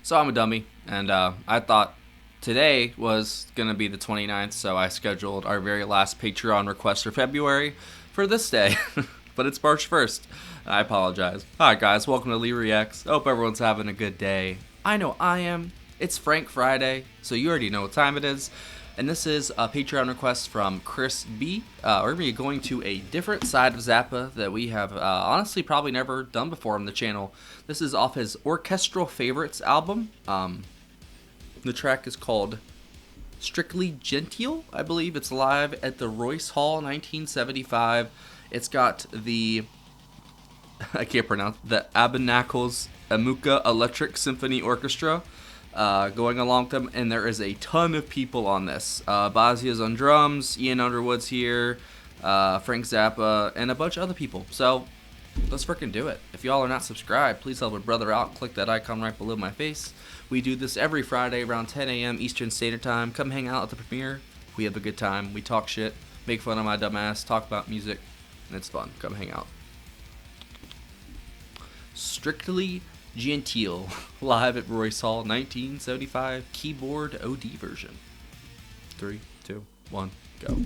So I'm a dummy, and I thought today was going to be the 29th, so I scheduled our very last Patreon request for February for this day. But it's March 1st. I apologize. Hi, guys. Welcome to Lee Reacts. Hope everyone's having a good day. I know I am. It's Frank Friday, so you already know what time it is. And this is a Patreon request from Chris B. We're going to be going to a different side of Zappa that we have honestly probably never done before on the channel. This is off his Orchestral Favorites album. The track is called Strictly Genteel. I believe it's live at the Royce Hall 1975. It's got the, I can't pronounce, the Abernacles Amuka Electric Symphony Orchestra going along with them, and there is a ton of people on this. Bazia's on drums, Ian Underwood's here, Frank Zappa, and a bunch of other people. So let's freaking do it. If y'all are not subscribed, please help a brother out. Click that icon right below my face. We do this every Friday around 10 a.m. Eastern Standard Time. Come hang out at the premiere. We have a good time. We talk shit, make fun of my dumb ass, talk about music, and it's fun. Come hang out. Strictly Genteel, live at Royce Hall, 1975, keyboard OD version. 3, 2, 1, go.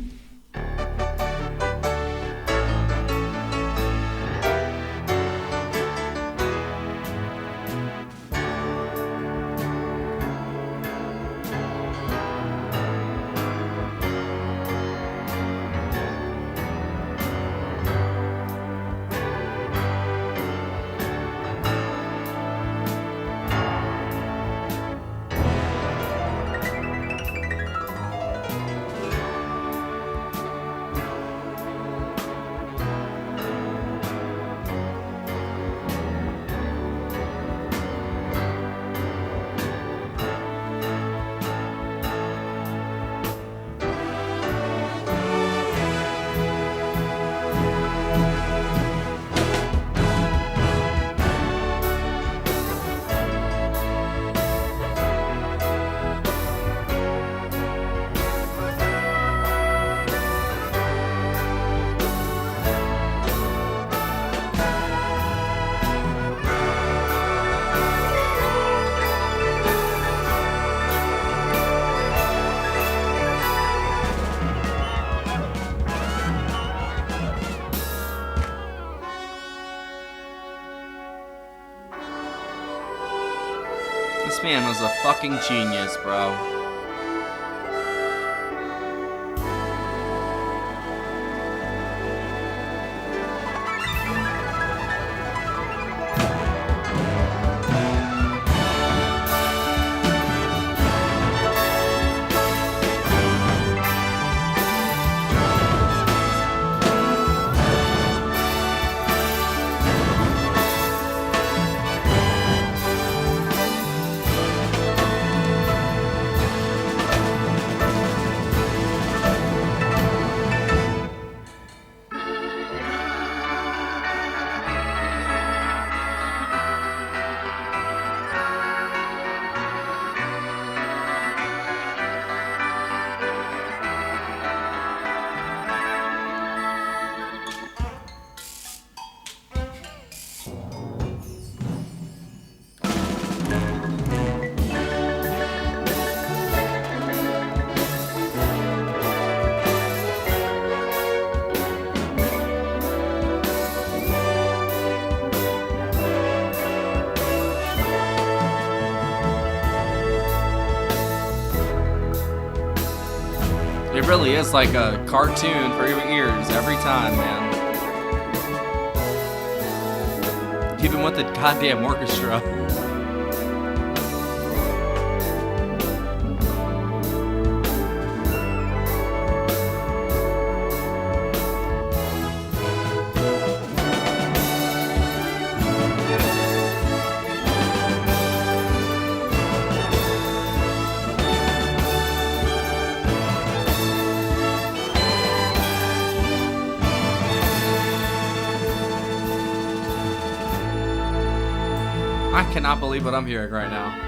This man was a fucking genius, bro. It really is like a cartoon for your ears every time, man. Even with the goddamn orchestra. I cannot believe what I'm hearing right now.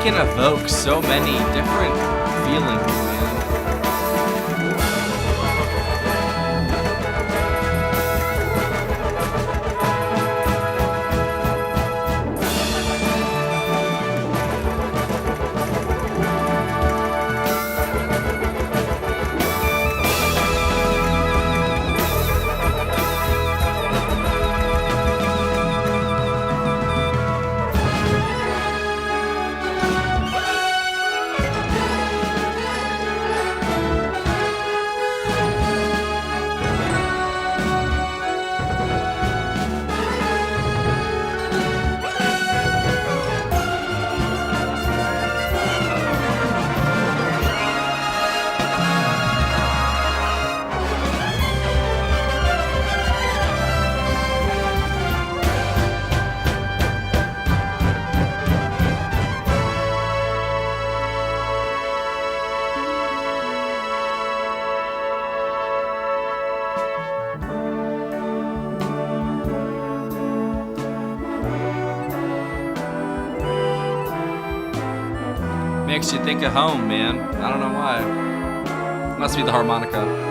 can evoke so many different feelings, man. Makes you think of home, man. I don't know why. Must be the harmonica.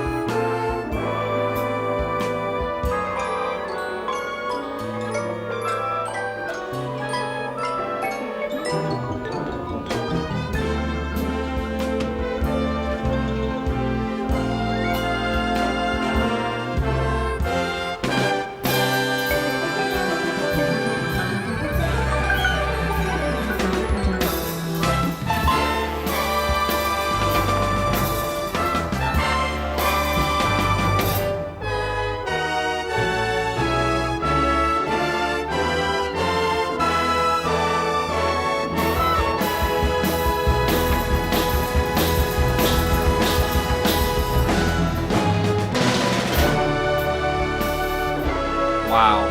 Wow.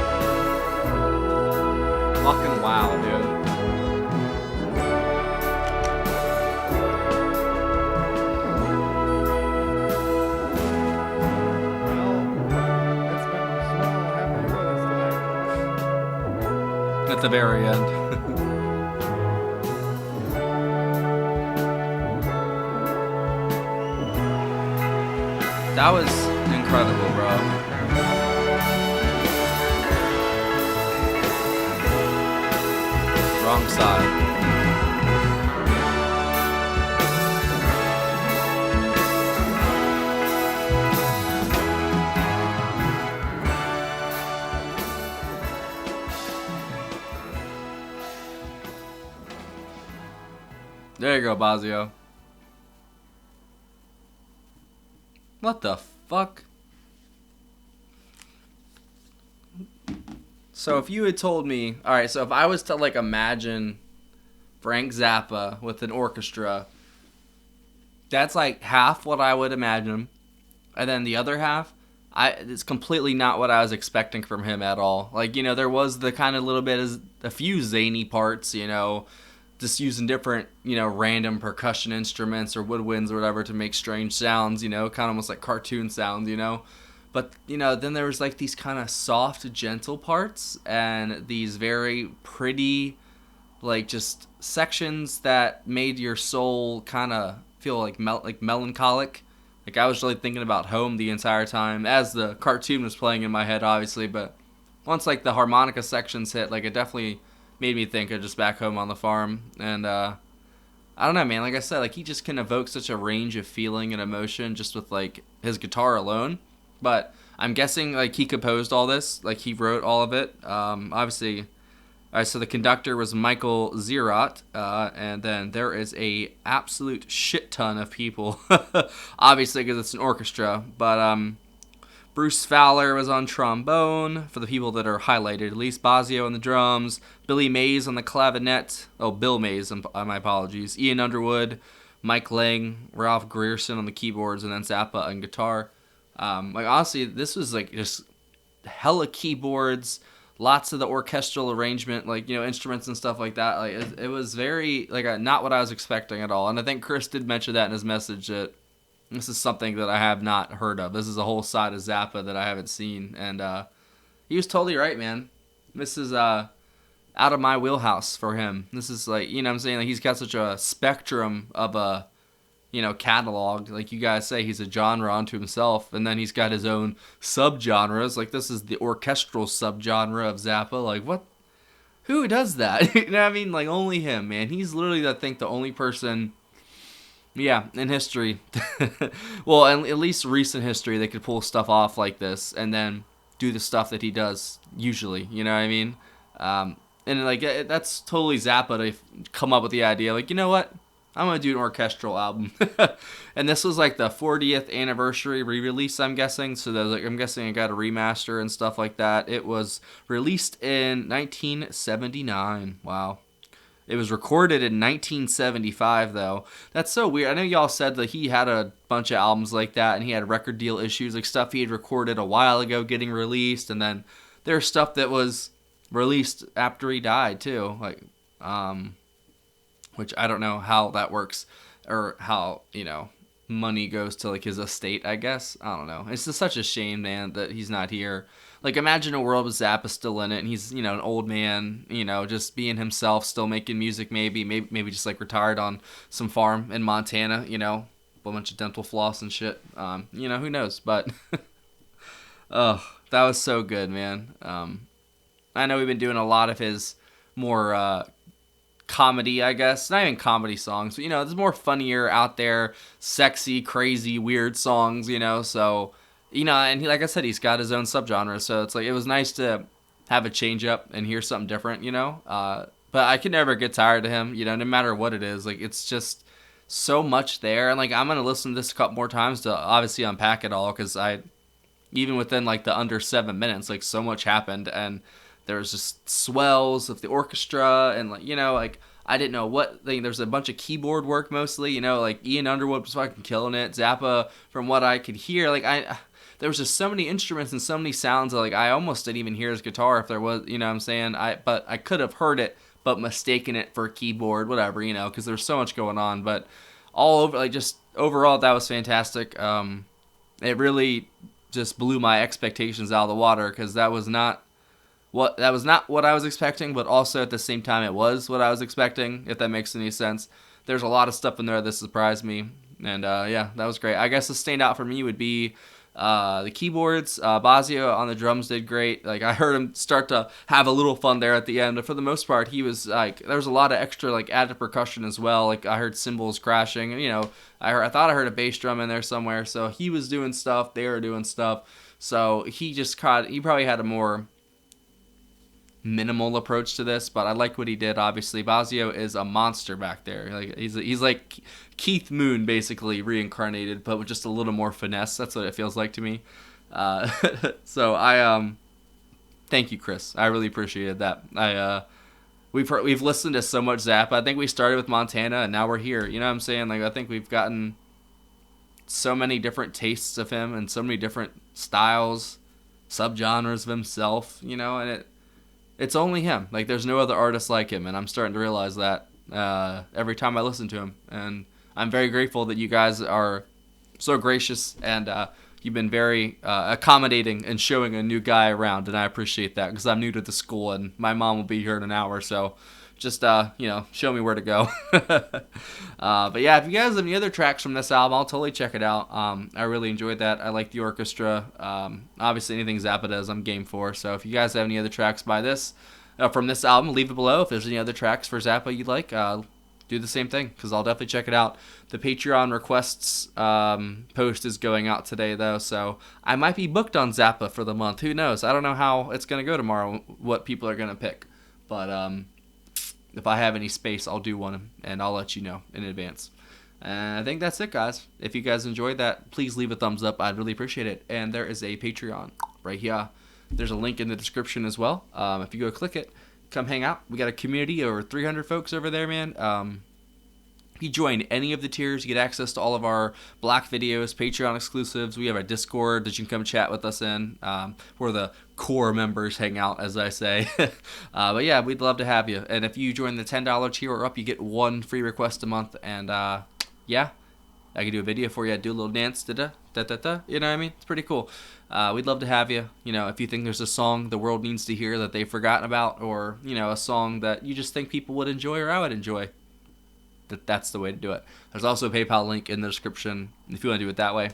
Fucking wow, dude. Well, it's been swell having you with us today. At the very end. That was incredible, bro. Wrong side. There you go, Bazio. What the fuck? So if you had told me, alright, so if I was to like imagine Frank Zappa with an orchestra, that's like half what I would imagine. And then the other half, it's completely not what I was expecting from him at all. Like, you know, there was the kind of little bit of a few zany parts, you know, just using different, you know, random percussion instruments or woodwinds or whatever to make strange sounds, you know, kind of almost like cartoon sounds, you know. But, you know, then there was like these kind of soft, gentle parts and these very pretty, like just sections that made your soul kind of feel like melancholic. Like I was really thinking about home the entire time as the cartoon was playing in my head, obviously. But once like the harmonica sections hit, like it definitely made me think of just back home on the farm. And I don't know, man. Like I said, like he just can evoke such a range of feeling and emotion just with like his guitar alone. But I'm guessing like he composed all this, like he wrote all of it. Obviously, all right. So the conductor was Michael Zerott, and then there is a absolute shit ton of people, obviously because it's an orchestra. But Bruce Fowler was on trombone for the people that are highlighted. Elise Bazio on the drums, Billy Mays on the clavinet. Oh, Bill Mays. My apologies. Ian Underwood, Mike Lang, Ralph Grierson on the keyboards, and then Zappa on guitar. Like honestly, this was like just hella keyboards, lots of the orchestral arrangement, like, you know, instruments and stuff like that. Like it was very like not what I was expecting at all. And I think Chris did mention that in his message that this is something that I have not heard of. This is a whole side of Zappa that I haven't seen, and he was totally right, man. This is out of my wheelhouse for him. This is like, you know what I'm saying? Like, he's got such a spectrum of a, catalog. Like you guys say, he's a genre unto himself, and then he's got his own subgenres. Like, this is the orchestral subgenre of Zappa. Like, what? Who does that? You know what I mean? Like, only him, man. He's literally, I think, the only person, yeah, in history, well, at least recent history, they could pull stuff off like this and then do the stuff that he does usually. You know what I mean? And like that's totally Zappa to come up with the idea. Like, you know what? I'm gonna do an orchestral album, and this was like the 40th anniversary re-release. I'm guessing, so I'm guessing it got a remaster and stuff like that. It was released in 1979. Wow. It was recorded in 1975, though. That's so weird. I know y'all said that he had a bunch of albums like that, and he had record deal issues, like stuff he had recorded a while ago getting released, and then there's stuff that was released after he died too, like, which I don't know how that works, or how money goes to like his estate. I guess I don't know. It's just such a shame, man, that he's not here. Like, imagine a world with Zappa still in it, and he's, an old man, just being himself, still making music, maybe just, like, retired on some farm in Montana, a bunch of dental floss and shit. Who knows? But, oh, that was so good, man. I know we've been doing a lot of his more comedy, I guess. Not even comedy songs, but, there's more funnier, out there, sexy, crazy, weird songs, so... and like I said, he's got his own subgenre, so it's like it was nice to have a change up and hear something different, But I can never get tired of him, no matter what it is. Like, it's just so much there, and like I'm gonna listen to this a couple more times to obviously unpack it all, because even within like the under 7 minutes, like so much happened, and there was just swells of the orchestra, and like I didn't know what thing. There's a bunch of keyboard work mostly, like Ian Underwood was fucking killing it. Zappa, from what I could hear, like there was just so many instruments and so many sounds that, like, I almost didn't even hear his guitar if there was, what I'm saying? But I could have heard it, but mistaken it for a keyboard, whatever, because there's so much going on. But all over, like, just overall, that was fantastic. It really just blew my expectations out of the water, because that was not what I was expecting, but also at the same time, it was what I was expecting, if that makes any sense. There's a lot of stuff in there that surprised me, and yeah, that was great. I guess the standout for me would be the keyboards. Bazio on the drums did great. Like, I heard him start to have a little fun there at the end, but for the most part, he was like, there was a lot of extra like added percussion as well. Like, I heard cymbals crashing, and I thought I heard a bass drum in there somewhere. So he was doing stuff, they were doing stuff. So he probably had a more minimal approach to this, but I like what he did. Obviously, Bazio is a monster back there. Like, he's like Keith Moon, basically reincarnated, but with just a little more finesse. That's what it feels like to me. So I thank you, Chris. I really appreciated that. We've listened to so much Zappa. I think we started with Montana, and now we're here. You know what I'm saying? Like, I think we've gotten so many different tastes of him and so many different styles, subgenres of himself. And it's only him. Like, there's no other artist like him, and I'm starting to realize that every time I listen to him. And I'm very grateful that you guys are so gracious, and you've been very accommodating and showing a new guy around, and I appreciate that, because I'm new to the school, and my mom will be here in an hour, so just, show me where to go. But yeah, if you guys have any other tracks from this album, I'll totally check it out. I really enjoyed that. I like the orchestra. Obviously, anything Zappa does, I'm game for. So if you guys have any other tracks from this album, leave it below. If there's any other tracks for Zappa you'd like, do the same thing, because I'll definitely check it out. The Patreon requests post is going out today, though, so I might be booked on Zappa for the month. Who knows? I don't know how it's going to go tomorrow, what people are going to pick. But if I have any space, I'll do one, and I'll let you know in advance. And I think that's it, guys. If you guys enjoyed that, please leave a thumbs up. I'd really appreciate it. And there is a Patreon right here. There's a link in the description as well. If you go click it, come hang out. We got a community, over 300 folks over there, man. If you join any of the tiers, you get access to all of our Black videos, Patreon exclusives. We have a Discord that you can come chat with us in, where the core members hang out, as I say. But yeah, we'd love to have you. And if you join the $10 tier or up, you get one free request a month. And yeah, I can do a video for you. Do a little dance, da da da da da. You know what I mean? It's pretty cool. We'd love to have you. You know, if you think there's a song the world needs to hear that they've forgotten about, or you know, a song that you just think people would enjoy or I would enjoy, that's the way to do it. There's also a PayPal link in the description if you want to do it that way.